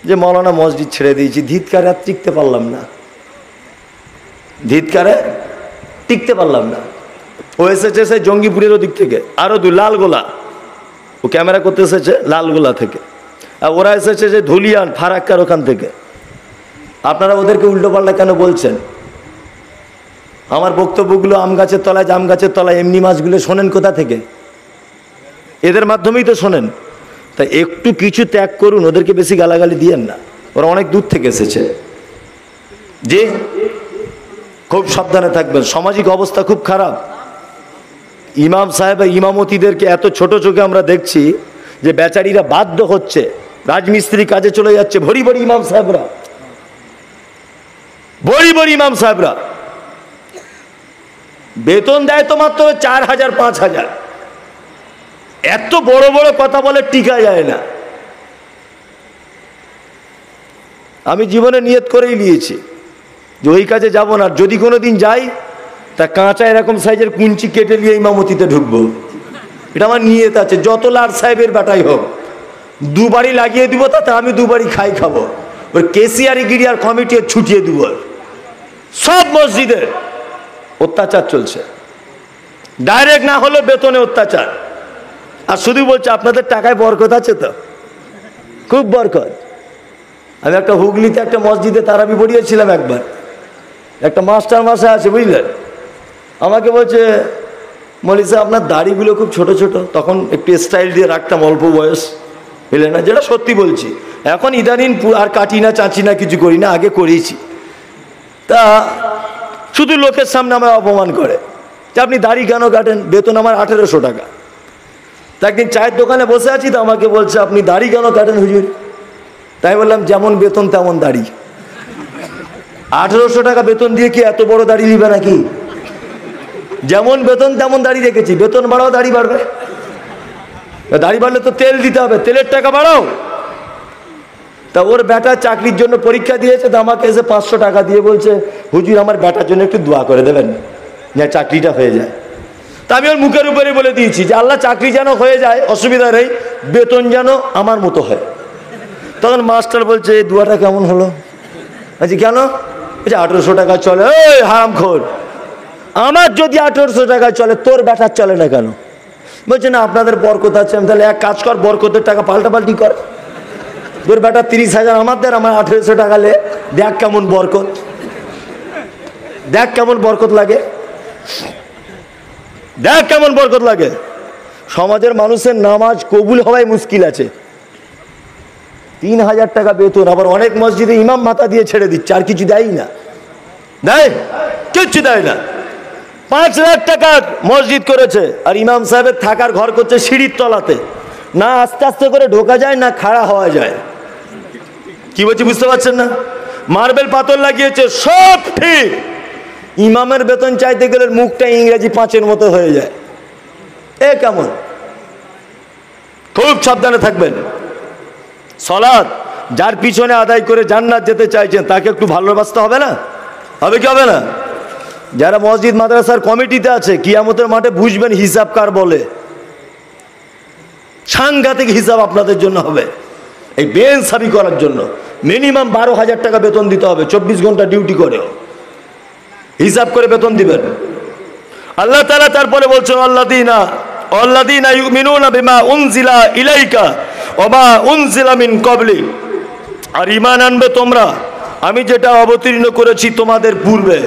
যে মৌলানা মসজিদ ছেড়ে দিয়েছি, ধিৎকারে আর টিকতে পারলাম না, ধিৎকারে টিকতে পারলাম না। ও এসেছে সেই জঙ্গিপুরের ওদিক থেকে, আরও লালগোলা, ও ক্যামেরা করতে এসেছে লালগোলা থেকে, আর ওরা এসেছে যে ধুলিয়ান ফারাক্কার ওখান থেকে। আপনারা ওদেরকে উল্টো পাল্টা কেন বলছেন? আমার বক্তব্যগুলো আম গাছের তলায়, জাম গাছের তলায়, এমনি মাছগুলো শোনেন কোথা থেকে? এদের মাধ্যমেই তো শোনেন। তাই একটু কিছু ত্যাগ করুন, ওদেরকে বেশি গালাগালি দিয়েন না, ওরা অনেক দূর থেকে এসেছে। যে খুব সাবধানে থাকবেন, সামাজিক অবস্থা খুব খারাপ। ইমাম সাহেব ইমামতিদেরকে এত ছোট চোখে আমরা দেখছি যে বেচারিরা বাধ্য হচ্ছে, রাজমিস্ত্রি কাজে চলে যাচ্ছে, ভরি ভরি ইমাম সাহেবরা, ভরি ভরি ইমাম সাহেবরা বেতন দেয় তো মাত্র 4,000 5,000। এত বড় বড় কথা বলে, টিকা যায় না। আমি জীবনে নিয়ত করেই নিয়েছি যে ওই কাজে যাব না, যদি কোনো দিন যাই তা কাঁচা এরকম সাইজের কুঞ্চি কেটে নিয়ে ইমামতিতে ঢুকবো। এটা আমার নিয়ত আছে, যত লাট সাহেবের বেটাই হোক, 2 বাড়ি লাগিয়ে দিব, তাতে আমি 2 বাড়ি খাবো। ওর কেসিআরি গিরি আর কমিটি ছুটিয়ে দিব। সব মসজিদে অত্যাচার চলছে, ডাইরেক্ট না হলেও বেতনে অত্যাচার। আর শুধু বলছে আপনাদের টাকায় বরকত আছে তো, খুব বরকত। আমি একটা হুগলিতে একটা মসজিদে তারাবি পড়িয়েছিলাম একবার, একটা মাস্টার মাসে আছে বুঝলেন, আমাকে বলছে মৌলভী সাহেব আপনার দাড়িগুলো খুব ছোট ছোট। তখন একটু স্টাইল দিয়ে রাখতাম, অল্প বয়স, বুঝলেন না, যেটা সত্যি বলছি। এখন ইদানিং আর কাটি না, চাচি না, কিছু করি না, আগে করেছি। তা শুধু লোকের সামনে আমায় অপমান করে যে আপনি দাড়ি কেন কাটেন, বেতন আমার 1800 টাকা। তা একদিন চায়ের দোকানে বসে আছি, তো আমাকে বলছে আপনি দাড়ি কেন কাটেন হুজুর? তাই বললাম যেমন বেতন তেমন দাড়ি। 1800 টাকা বেতন দিয়ে কি এত বড় দাড়ি নিবে নাকি? যেমন বেতন তেমন দাড়ি রেখেছি, বেতন বাড়াও দাড়ি বাড়বে। দাড়ি বাড়লে তো তেল দিতে হবে, তেলের টাকা বাড়াও। তা ওর বেটা চাকরির জন্য পরীক্ষা দিয়েছে, তো আমাকে এসে 500 টাকা দিয়ে বলছে হুজুর আমার বেটার জন্য একটু দোয়া করে দেবেন যে চাকরিটা হয়ে যায়। তা আমি ওর মুখের উপরে বলে দিয়েছি যে আল্লাহ চাকরি যেন হয়ে যায়, অসুবিধা নেই, বেতন যেন আমার মতো হয়। তখন মাস্টার বলছে এই দোয়াটা কেমন হলো? আচ্ছা কেন? 1800 টাকা চলে। ওই হারামখোর, আমার যদি 1800 টাকা চলে, তোর বেটার চলে না কেন? বলছে না আপনাদের বরকত আছে। আমি তাহলে এক কাজ কর, বরকতের টাকা পাল্টাপাল্টি কর। তোর বেটা 30,000 আমাদের, আমার 1800 টাকা লে, দেখ কেমন বরকত, দেখ কেমন বরকত লাগে, দেখ কেমন বরকত লাগে। সমাজের মানুষের নামাজ কবুল হওয়াই মুশকিল আছে। 3,000 টাকা বেতন, আবার অনেক মসজিদে ইমাম ভাতা দিয়ে ছেড়ে দিচ্ছে, আর কিছু দেয় না, দেয় কিচ্ছু দেয় না। 5 লাখ টাকার মসজিদ করেছে, আর ইমাম সাহেবের থাকার ঘর করছে সিঁড়ির তলাতে, না আস্তে আস্তে করে ঢোকা যায় না খাড়া হওয়া যায়। কি বলছি বুঝতে পারছেন না? মার্বেল পাথর লাগিয়েছে, সব ঠিক, ইমামের বেতন চাইতে গেলে মুখটা ইংরেজি 5-এর মতো হয়ে যায়। এ কেমন? খুব সাবধানে থাকবেন। সালাত যার পিছনে আদায় করে জান্নাত যেতে চাইছেন তাকে একটু ভালোবাসতে হবে না? হবে কি হবে না? যারা মসজিদ মাদ্রাসার কমিটিতে আছে, কিয়ামতের মাঠে বুঝবেন হিসাব কার বলে। সাংঘাতিক হিসাব আপনাদের জন্য হবে। এই বেইনসাফি করার জন্য মিনিমাম 12,000 টাকা বেতন দিতে হবে, 24 ঘন্টা ডিউটি করে হিসাব করে বেতন দিবেন। আল্লাহ তাআলা তারপরে বলছেন আল্লাযীনা ইউমিনুনা বিমা উনজিলা ইলাইকা ওয়া মা উনজিলা মিন ক্বাবলি, আর ঈমান আনবে তোমরা আমি যেটা অবতীর্ণ করেছি তোমাদের পূর্বে,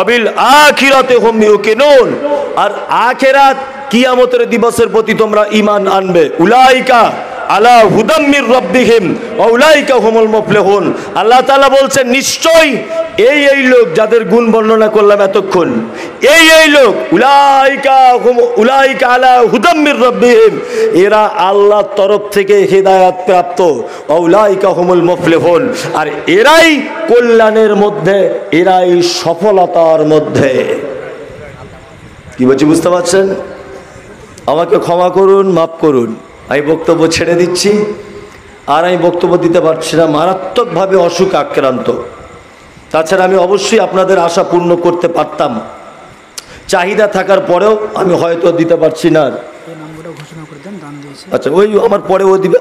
অবিল আখিরাতে হুম ইউকিনুন, আর আখিরাত কিয়ামতের দিবসের প্রতি তোমরা ঈমান আনবে। উলাইকা আলা হুদাম মির রাব্বিহিম ওয়া উলাইকা হুমুল মুফলিহুন। আল্লাহ তাআলা বলছেন নিশ্চয়ই এই লোক যাদের গুণ বর্ণনা করলাম এতক্ষণ, এই লোক উলাইকা আলা হুদাম মির রাব্বিহিম, এরা আল্লাহর তরফ থেকে হেদায়েত প্রাপ্ত, ওয়া উলাইকা হুমুল মুফলিহুন, আর এরাই কল্যাণের মধ্যে, এরাই সফলতার মধ্যে। কি বলছি বুঝতে পারছেন? আমাকে ক্ষমা করুন, মাফ করুন, আমি বক্তব্য ছেড়ে দিচ্ছি, আর আমি বক্তব্য দিতে পারছি না, মারাত্মকভাবে অসুখ আক্রান্ত। তাছাড়া আমি অবশ্যই আপনাদের আশা পূর্ণ করতে পারতাম, চাহিদা থাকার পরেও আমি হয়তো দিতে পারছি না। আচ্ছা, ওই আমার পরে ও দিবে,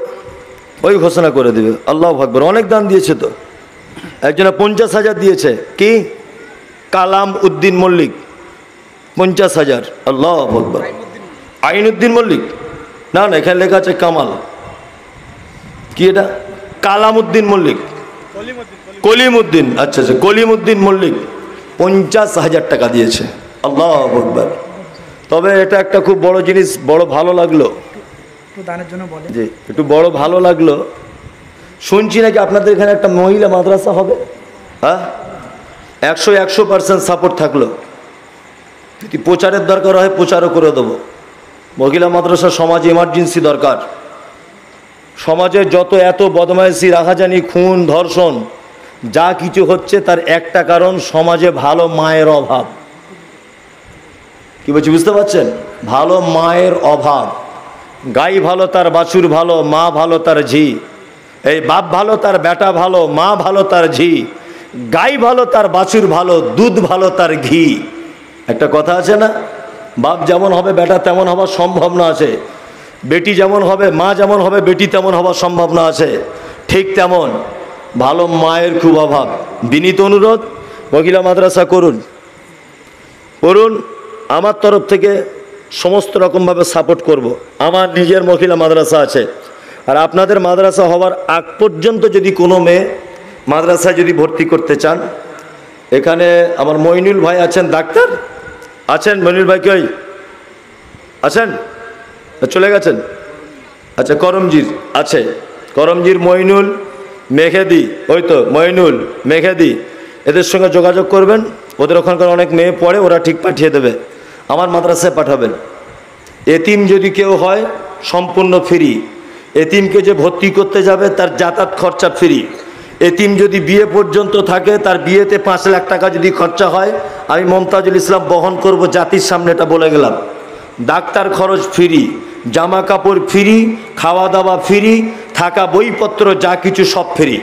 ওই ঘোষণা করে দিবে। আল্লাহু আকবার, অনেক দান দিয়েছে তো। একজনে 50,000 দিয়েছে, কি কালাম উদ্দিন মল্লিক, 50,000। আল্লাহু আকবার। আইনউদ্দিন মল্লিক না, এখানে লেখা আছে কামাল, কি এটা? কালামউদ্দিন মল্লিক, কলিমউদ্দিন, আচ্ছা, কলিমউদ্দিন মল্লিক 50,000 টাকা দিয়েছে। আল্লাহু আকবার। তবে এটা একটা খুব বড় জিনিস, বড় ভালো লাগলো, জি একটু বড় ভালো লাগলো। শুনছি নাকি আপনাদের এখানে একটা মহিলা মাদ্রাসা হবে। হ্যাঁ, 100% সাপোর্ট থাকলো। যদি প্রচারের দরকার হয় প্রচারও করে দেবো। মহিলা মাদ্রাসা সমাজে এমার্জেন্সি দরকার। সমাজে যত এত বদমাইশি, রাহাজানি, খুন, ধর্ষণ যা কিছু হচ্ছে তার একটা কারণ সমাজে ভালো মায়ের অভাব। কি বলছি বুঝতে পারছেন? ভালো মায়ের অভাব। গাই ভালো তার বাছুর ভালো, মা ভালো তার ঝি। এই বাপ ভালো তার বেটা ভালো, মা ভালো তার ঝি। গাই ভালো তার বাছুর ভালো, দুধ ভালো তার ঘি। একটা কথা আছে না, বাপ যেমন হবে বেটা তেমন হওয়ার সম্ভাবনা আছে, বেটি যেমন হবে মা যেমন হবে বেটি তেমন হওয়ার সম্ভাবনা আছে। ঠিক তেমন ভালো মায়ের খুব অভাব। বিনীত অনুরোধ, মহিলা মাদ্রাসা করুন, আমার তরফ থেকে সমস্ত রকমভাবে সাপোর্ট করব। আমার নিজের মহিলা মাদ্রাসা আছে, আর আপনাদের মাদ্রাসা হওয়ার আগ পর্যন্ত যদি কোনো মেয়ে মাদ্রাসায় যদি ভর্তি করতে চান, এখানে আমার মইনুল ভাই আছেন, ডাক্তার আছেন। মইনুল ভাই কই আছেন? চলে গেছেন? আচ্ছা, করমজির আছে, করমজির মইনুল, মেঘেদি, ওই তো মইনুল, মেঘেদি, এদের সঙ্গে যোগাযোগ করবেন। ওদের ওখানকার অনেক মেয়ে পড়ে, ওরা ঠিক পাঠিয়ে দেবে। আমার মাদ্রাসায় পাঠাবেন। এতিম যদি কেউ হয় সম্পূর্ণ ফ্রি। এতিমকে যে ভর্তি করতে যাবে তার যাতায়াত খরচা ফ্রি। এতিম যদি বিয়ে পর্যন্ত থাকে তার বিয়েতে 5 লাখ টাকা যদি খরচা হয় আমি মমতাজুল ইসলাম বহন করব, জাতির সামনে এটা বলে গেলাম। ডাক্তার খরচ ফ্রি, জামা কাপড় ফ্রি, খাওয়া দাওয়া ফ্রি, থাকা বইপত্র যা কিছু সব ফ্রি।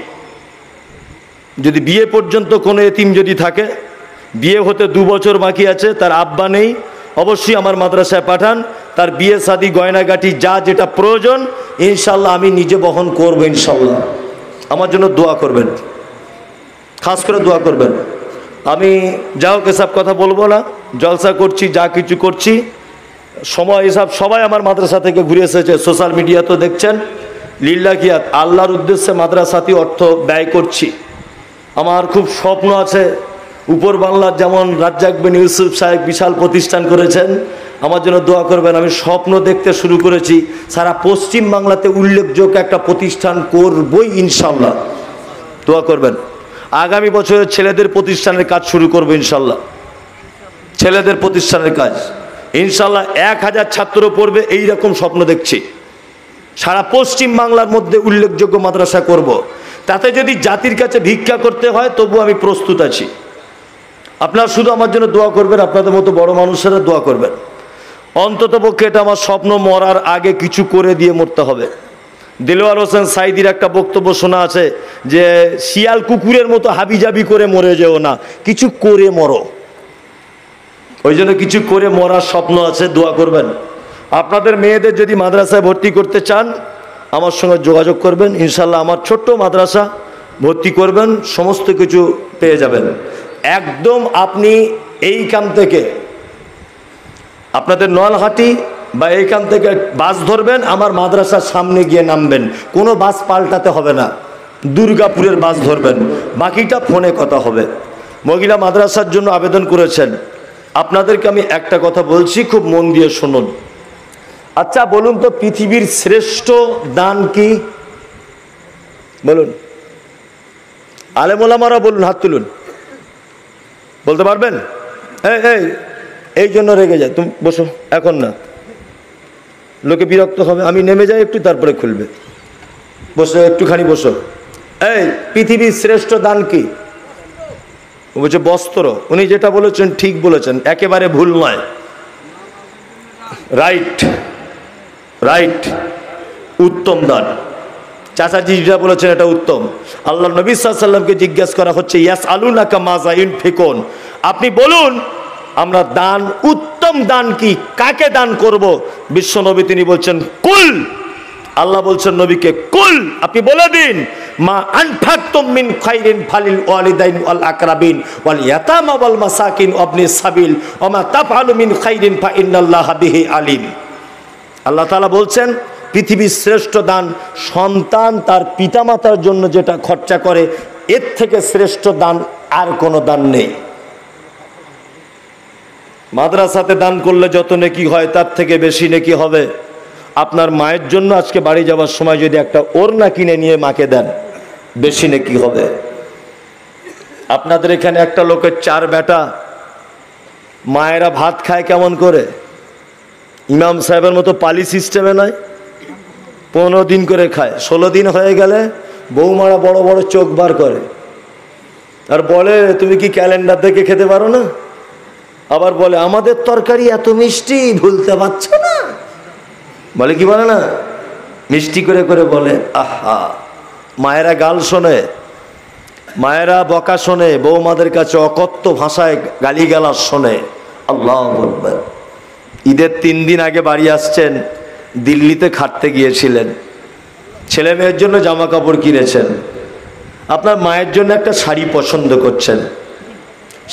যদি বিয়ে পর্যন্ত কোনো এতিম যদি থাকে, বিয়ে হতে 2 বছর বাকি আছে, তার আব্বা নেই, অবশ্যই আমার মাদ্রাসায় পাঠান। তার বিয়ে শাদী গয়নাগাটি যা যেটা প্রয়োজন ইনশাল্লাহ আমি নিজে বহন করব। ইনশাল্লাহ আমার জন্য দোয়া করবেন, খাস করে দোয়া করবেন। আমি যা হোক এসব কথা বলবো না, জলসা করছি, যা কিছু করছি সময় এসব সবাই আমার মাদ্রাসা থেকে ঘুরে এসেছে, সোশ্যাল মিডিয়া তো দেখছেন। লিল্লাহিয়াত, আল্লাহর উদ্দেশ্যে মাদ্রাসাতে অর্থ ব্যয় করছি। আমার খুব স্বপ্ন আছে, উপর বাংলার যেমন রাজ্জাক বিন ইউসুফ সাহেব বিশাল প্রতিষ্ঠান করেছেন, আমার জন্য দোয়া করবেন। আমি স্বপ্ন দেখতে শুরু করেছি, সারা পশ্চিম বাংলাতে উল্লেখযোগ্য একটা প্রতিষ্ঠান করবই ইনশাল্লাহ। দোয়া করবেন। আগামী বছরে ছেলেদের প্রতিষ্ঠানের কাজ শুরু করবো ইনশাল্লাহ। ছেলেদের প্রতিষ্ঠানের কাজ ইনশাল্লাহ 1000 ছাত্র পড়বে, এইরকম স্বপ্ন দেখছি। সারা পশ্চিম বাংলার মধ্যে উল্লেখযোগ্য মাদ্রাসা করব। তাতে যদি জাতির কাছে ভিক্ষা করতে হয় তবু আমি প্রস্তুত আছি। আপনারা শুধু আমার জন্য দোয়া করবেন, আপনাদের মতো বড় মানুষেরা দোয়া করবেন। অন্তত পক্ষে এটা আমার স্বপ্ন, মরার আগে কিছু করে দিয়ে মরতে হবে। দেলোয়ার হোসেন সাইদির একটা বক্তব্য শোনা আছে যে শিয়াল কুকুরের মতো হাবিজাবি করে মরে যেও না, কিছু করে মরো। ওই জন্য কিছু করে মরার স্বপ্ন আছে, দোয়া করবেন। আপনাদের মেয়েদের যদি মাদ্রাসায় ভর্তি করতে চান আমার সঙ্গে যোগাযোগ করবেন ইনশাল্লাহ। আমার ছোট্ট মাদ্রাসা, ভর্তি করবেন, সমস্ত কিছু পেয়ে যাবেন। একদম আপনি এইখান থেকে আপনাদের নলহাটি বা এইখান থেকে বাস ধরবেন, আমার মাদ্রাসার সামনে গিয়ে নামবেন, কোনো বাস পাল্টাতে হবে না, দুর্গাপুরের বাস ধরবেন, বাকিটা ফোনে কথা হবে। মহিলা মাদ্রাসার জন্য আবেদন করেছেন, আপনাদেরকে আমি একটা কথা বলছি, খুব মন দিয়ে শুনুন। আচ্ছা বলুন তো, পৃথিবীর শ্রেষ্ঠ দান কি? বলুন, আলেম ওলামারা বলুন, হাত তুলুন। বলতে পারবেন? এই জন্য রেগে যায়, তুমি বসো, এখন না, লোকে বিরক্ত হবে। আমি নেমে যাই একটু, তারপরে খুলবে। বসো, একটুখানি বসো। এই পৃথিবীর শ্রেষ্ঠ দান কি? বলছে বস্ত্র। উনি যেটা বলেছেন ঠিক বলেছেন, একেবারে ভুল নয়। রাইট, রাইট, উত্তম দান। চাচাজি যেটা বলেছেন এটা উত্তম। আল্লাহ নবী সাল্লাল্লাহু আলাইহি ওয়াসাল্লামকে জিজ্ঞাসা করা হচ্ছে ইয়াসআলুনাকা মাযা ইউনফিকুন, আপনি বলুন আমরা দান, উত্তম দান কি, কাকে দান করব? বিশ্ব নবী তিনি বলছেন কুল। আল্লাহ বলছেন নবীকে কুল, আপনি বলে দিন, মা আনফাকতুম মিন খাইরিন ফালিল ওয়ালিদাইন ওয়াল আকরাবিন ওয়াল ইয়াতামা ওয়াল মাসাকিন ওয়াবনিস সাবিল ওয়া মা তাফআলু মিন খাইরিন ফা ইন্নাল্লাহা বিহি আলিম। আল্লাহ তাআলা বলছেন পৃথিবীর শ্রেষ্ঠ দান সন্তান তার পিতামাতার জন্য যেটা খরচা করে, এর থেকে শ্রেষ্ঠ দান আর কোনো দান নেই। মাদ্রাসাতে দান করলে যত নেকি হয় তার থেকে বেশি নেকি হবে। আপনার মায়ের জন্য আজকে বাড়ি যাওয়ার সময় যদি একটা ওড়না কিনে নিয়ে মাকে দেন, বেশি নেকি হবে। আপনাদের এখানে একটা লোকের 4 বেটা, মায়েরা ভাত খায় কেমন করে? ইমাম সাহেবের মতো পালি সিস্টেমে নয়, 15 দিন করে খায়। 16 দিন হয়ে গেলে বৌমারা বড় বড় চোখ বার করে আর বলে তুমি কি ক্যালেন্ডার দেখে খেতে পারো না? আবার বলে আমাদের তরকারি এত মিষ্টি, ভুলতে পারছো না। বলে কি বলে না, মিষ্টি করে করে বলে। আহা, মায়েরা গাল শোনে, মায়েরা বকা শোনে, বৌমাদের কাছে অকথ্য ভাষায় গালিগালাজ শোনে। আল্লাহু আকবার। ঈদের 3 দিন আগে বাড়ি আসছেন, দিল্লিতে খাটতে গিয়েছিলেন, ছেলে মেয়ের জন্য জামা কাপড় কিনেছেন, আপনার মায়ের জন্য একটা শাড়ি পছন্দ করছেন।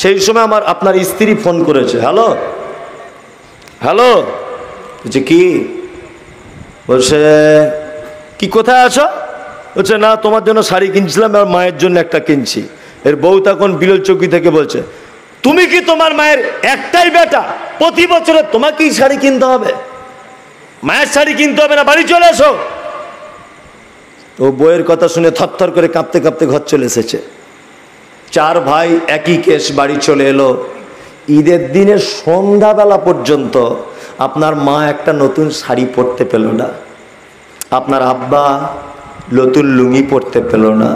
সেই সময় আপনার স্ত্রী ফোন করেছে, হ্যালো হ্যালো, বলছে কি? বলছে কি কোথায় আছো? বলছে না, তোমার জন্য শাড়ি কিনছিলাম আর মায়ের জন্য একটা কিনছি। এর বউ তখন বিরল চৌকি থেকে বলছে, তুমি কি তোমার মায়ের একটাই বেটা? প্রতি বছরে তোমাকেই শাড়ি কিনতে হবে? মায়ের শাড়ি কিনতে হবে না, বাড়ি চলে এসো। ও বইয়ের কথা শুনে থরথর করে কাঁপতে কাঁপতে ঘর চলে এসেছে। 4 ভাই একই কেস, বাড়ি চলে এলো। ঈদের দিনের সন্ধ্যাবেলা পর্যন্ত আপনার মা একটা নতুন শাড়ি পরতে পেল না, আপনার আব্বা নতুন লুঙ্গি পরতে পেল না।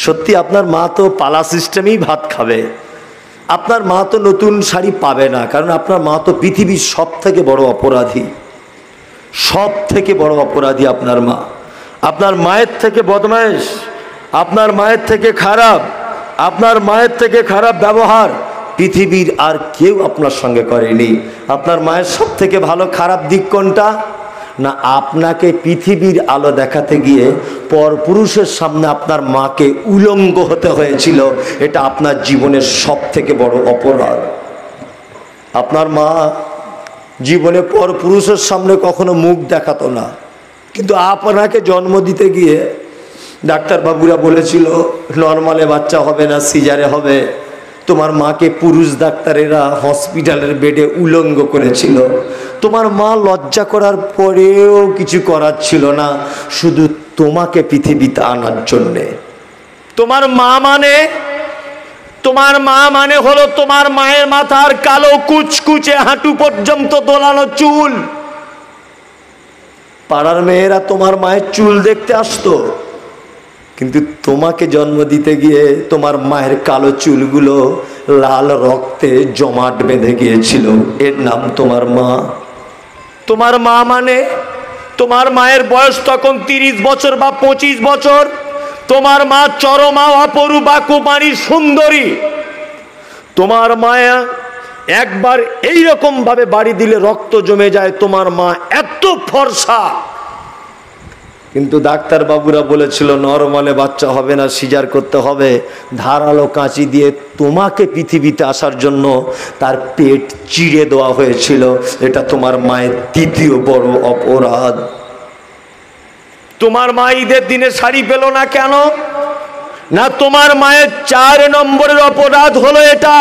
সত্যি আপনার মা তো পালা সিস্টেমেই ভাত খাবে, আপনার মা তো নতুন শাড়ি পাবে না, কারণ আপনার মা তো পৃথিবীর সব থেকে বড় অপরাধী, সব থেকে বড় অপরাধী আপনার মা। আপনার মায়ের থেকে বদমাইশ, আপনার মায়ের থেকে খারাপ, আপনার মায়ের থেকে খারাপ ব্যবহার পৃথিবীর আর কেউ আপনার সঙ্গে করেনি। আপনার মায়ের সব থেকে ভালো খারাপ দিক কোনটা? না, আপনাকে পৃথিবীর আলো দেখাতে গিয়ে পরপুরুষের সামনে আপনার মাকে উলঙ্গ হতে হয়েছিল। এটা আপনার জীবনের সব থেকে বড় অপরাধ। আপনার মা জীবনে পরপুরুষের সামনে কখনো মুখ দেখাতো না, কিন্তু আপনাকে জন্ম দিতে গিয়ে ডাক্তারবাবুরা বলেছিল নর্মালে বাচ্চা হবে না, সিজারে হবে। তোমার মাকে পুরুষ ডাক্তারেরা হসপিটালের বেডে উলঙ্গ করেছিল। তোমার মা লজ্জা করার পরেও কিছু করার ছিল না, শুধু তোমাকে পৃথিবীতে আনার জন্যে। তোমার মা মানে হলো তোমার মায়ের মাথার কালো কুচকুচে হাঁটু পর্যন্ত দোলানো চুল। পাড়ার মেয়েরা তোমার মায়ের চুল দেখতে আসতো, কিন্তু তোমাকে জন্ম দিতে গিয়ে তোমার মায়ের কালো চুলগুলো লাল রক্তে জমাট বেঁধে গিয়েছিল। এর নাম তোমার মা। তোমার মা মানে তোমার মায়ের বয়স তখন 30 বছর বা 25 বছর। তোমার মা চরমা অপরূপা কুমারী সুন্দরী। তোমার মায়া একবার এইরকম ভাবে বাড়ি দিলে রক্ত জমে যায়। তোমার মা এত ফর্সা, কিন্তু ডাক্তার বাবুরা বলেছিল নরমালে বাচ্চা হবে না, সিজার করতে হবে। ধারালো কাঁচি দিয়ে তোমাকে পৃথিবীতে আসার জন্য তার পেট চিড়ে দেওয়া হয়েছিল। এটা তোমার মায়ের দ্বিতীয় বড় অপরাধ। তোমার মা ঈদের দিনে শাড়ি পেল না কেন? না, তোমার মায়ের 4 নম্বরের অপরাধ হলো এটা।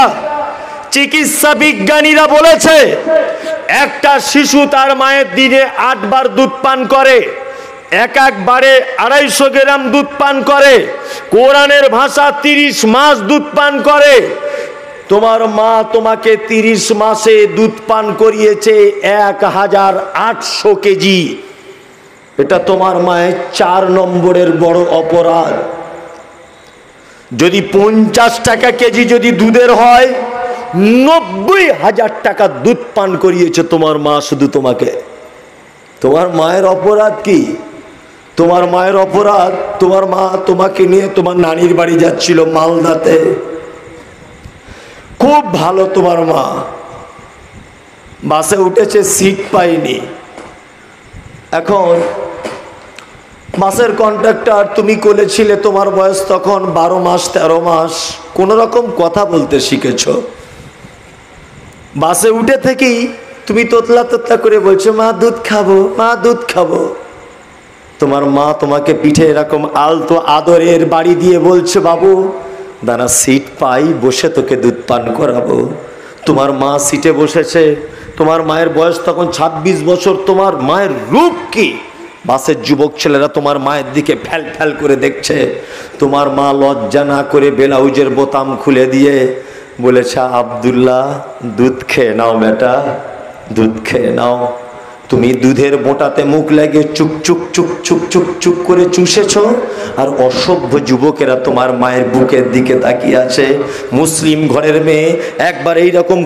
চিকিৎসা বিজ্ঞানীরা বলেছে একটা শিশু তার মায়ের দিনে 8 বার দুধ পান করে, একবারে 250 গ্রাম দুধ পান করে। কোরআনের ভাষা 30 মাস দুধ পান করে। তোমার মা তোমাকে 30 মাসে দুধ পান করিয়েছে 1800 কেজি। এটা তোমার মায়ের 4 নম্বরের বড় অপরাধ। যদি 50 টাকা কেজি যদি দুধের হয়, 90,000 টাকা দুধ পান করিয়েছে তোমার মা শুধু তোমাকে। তোমার মায়ের অপরাধ কি? তোমার মায়ের অপরাধ, তোমার মা তোমাকে নিয়ে তোমার নানির বাড়ি যাচ্ছিল মালদাতে। খুব ভালো তোমার মা, বাসে উঠেছে, সিট পাইনি। এখন বাসের কন্ট্রাক্টর, তুমি কোলে ছিলে, তোমার বয়স তখন 12 মাস 13 মাস, কোন রকম কথা বলতে শিখেছ। বাসে উঠে থেকেই তুমি তোতলা তোতলা করে বলছো মা দুধ খাবো, মা দুধ খাবো। তোমার মা তোমাকে পিঠে এরকম আলতো আদরের বাড়ি দিয়ে বলছে বাবু দাঁড়া, সিট পাই, বসে তোকে দুধ পান করাবো। তোমার মা সিটে বসেছে। তোমার মায়ের বয়স তখন 26 বছর। তোমার মায়ের রূপ কি? বাসের যুবক ছেলেরা তোমার মায়ের দিকে ফ্যাল ফ্যাল করে দেখছে। তোমার মা লজ্জা না করে ব্লাউজের বোতাম খুলে দিয়ে বলেছে আব্দুল্লাহ দুধ খেয়ে নাও বেটা, দুধ খেয়ে নাও। তুমি দুধের বোঁটাতে মুখ লাগিয়ে চুক চুক চুক চুক চুক চুক করে চুষেছ, আর অসভ্য যুবকেরা তোমার মায়ের বুকের দিকে তাকিয়ে আছে। মুসলিম ঘরের মেয়ে একবার এইরকম